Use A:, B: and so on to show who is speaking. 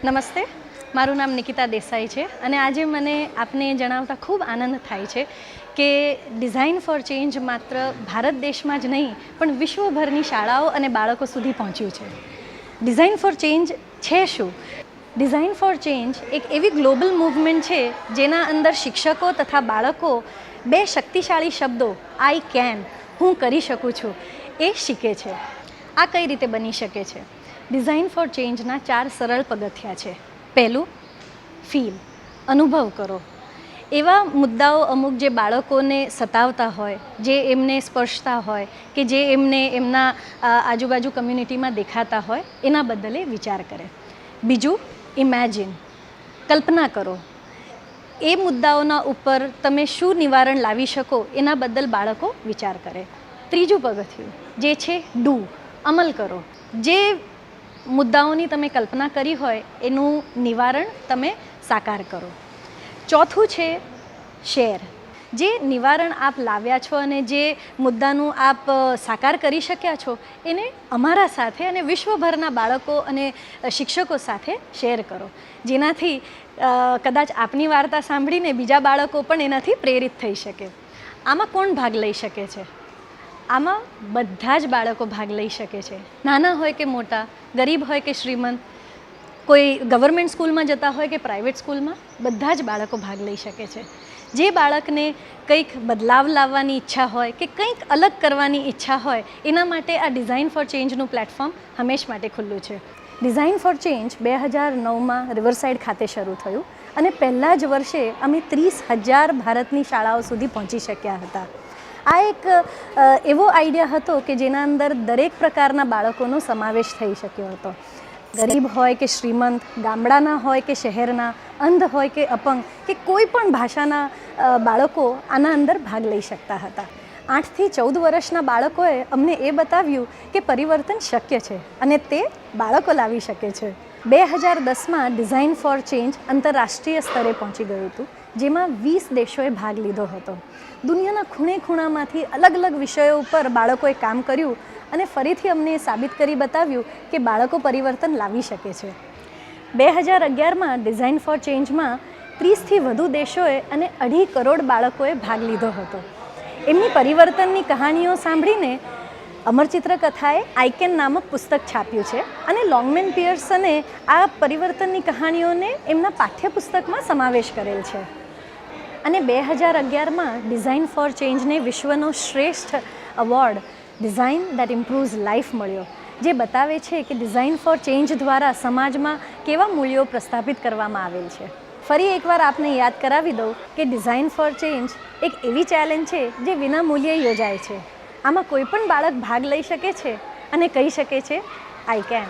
A: નમસ્તે, મારું નામ નિકિતા દેસાઈ છે અને આજે મને આપને જણાવતા ખૂબ આનંદ થાય છે કે ડિઝાઇન ફોર ચેન્જ માત્ર ભારત દેશમાં જ નહીં પણ વિશ્વભરની શાળાઓ અને બાળકો સુધી પહોંચ્યું છે. ડિઝાઇન ફોર ચેન્જ છે શું? ડિઝાઇન ફોર ચેન્જ એક એવી ગ્લોબલ મૂવમેન્ટ છે જેના અંદર શિક્ષકો તથા બાળકો બે શક્તિશાળી શબ્દો આઈ કેન, હું કરી શકું છું, એ શીખે છે. આ કઈ રીતે બની શકે છે? ડિઝાઇન ફોર ચેન્જના 4 સરળ પગથિયા છે. પહેલું, ફીલ, અનુભવ કરો. એવા મુદ્દાઓ અમુક જે બાળકોને સતાવતા હોય, જે એમને સ્પર્શતા હોય કે જે એમને એમના આજુબાજુ કમ્યુનિટીમાં દેખાતા હોય, એના બદલે વિચાર કરે. બીજું, ઇમેજિન, કલ્પના કરો. એ મુદ્દાઓના ઉપર તમે શું નિવારણ લાવી શકો એના બદલ બાળકો વિચાર કરે. ત્રીજું પગથિયું જે છે ડુ, અમલ કરો. જે મુદ્દાઓની તમે કલ્પના કરી હોય એનું નિવારણ તમે સાકાર કરો. ચોથું છે શેર. જે નિવારણ આપ લાવ્યા છો અને જે મુદ્દાનું આપ સાકાર કરી શક્યા છો એને અમારા સાથે અને વિશ્વભરના બાળકો અને શિક્ષકો સાથે શેર કરો, જેનાથી કદાચ આપની વાર્તા સાંભળીને બીજા બાળકો પણ એનાથી પ્રેરિત થઈ શકે. આમાં કોણ ભાગ લઈ શકે છે? આમાં બધા જ બાળકો ભાગ લઈ શકે છે. નાના હોય કે મોટા, ગરીબ હોય કે શ્રીમંત, કોઈ ગવર્મેન્ટ સ્કૂલમાં જતા હોય કે પ્રાઇવેટ સ્કૂલમાં, બધા જ બાળકો ભાગ લઈ શકે છે. જે બાળકને કંઈક બદલાવ લાવવાની ઈચ્છા હોય કે કંઈક અલગ કરવાની ઈચ્છા હોય એના માટે આ ડિઝાઇન ફોર ચેન્જનું પ્લેટફોર્મ હંમેશ માટે ખુલ્લું છે. ડિઝાઇન ફોર ચેન્જ 2009માં રિવરસાઇડ ખાતે શરૂ થયું અને પહેલાં જ વર્ષે અમે 30,000 ભારતની શાળાઓ સુધી પહોંચી શક્યા હતા. આ એક એવો આઈડિયા હતો કે જેના અંદર દરેક પ્રકારના બાળકોનો સમાવેશ થઈ શક્યો હતો. ગરીબ હોય કે શ્રીમંત, ગામડાના હોય કે શહેરના, અંધ હોય કે અપંગ કે કોઈ પણ ભાષાના બાળકો આના અંદર ભાગ લઈ શકતા હતા. 8 થી 14 વર્ષના બાળકોએ અમને એ બતાવ્યું કે પરિવર્તન શક્ય છે અને તે બાળકો લાવી શકે છે. 2010માં ડિઝાઇન ફોર ચેન્જ આંતરરાષ્ટ્રીય સ્તરે પહોંચી ગયું હતું, જેમાં 20 દેશોએ ભાગ લીધો હતો. દુનિયાના ખૂણે ખૂણામાંથી અલગ અલગ વિષયો ઉપર બાળકોએ કામ કર્યું અને ફરીથી અમને સાબિત કરી બતાવ્યું કે બાળકો પરિવર્તન લાવી શકે છે. 2011માં ડિઝાઇન ફોર ચેન્જમાં 30થી વધુ દેશોએ અને 2.5 કરોડ બાળકોએ ભાગ લીધો હતો. એમની પરિવર્તનની કહાનીઓ સાંભળીને અમરચિત્ર કથાએ આઈકેન નામક પુસ્તક છાપ્યું છે અને લોંગમેન પિયર્સને આ પરિવર્તનની કહાનીઓને એમના પાઠ્યપુસ્તકમાં સમાવેશ કરેલ છે. અને 2011માં ડિઝાઇન ફોર ચેન્જને વિશ્વનો શ્રેષ્ઠ એવોર્ડ ડિઝાઇન દેટ ઇમ્પ્રૂવ્સ લાઈફ મળ્યો, જે બતાવે છે કે ડિઝાઇન ફોર ચેન્જ દ્વારા સમાજમાં કેવા મૂલ્યો પ્રસ્થાપિત કરવામાં આવેલ છે. ફરી એકવાર આપને યાદ કરાવી દઉં કે ડિઝાઇન ફોર ચેન્જ એક એવી ચેલેન્જ છે જે વિના મૂલ્યે યોજાય છે. આમાં કોઈ પણ બાળક ભાગ લઈ શકે છે અને કહી શકે છે આઈ કેન.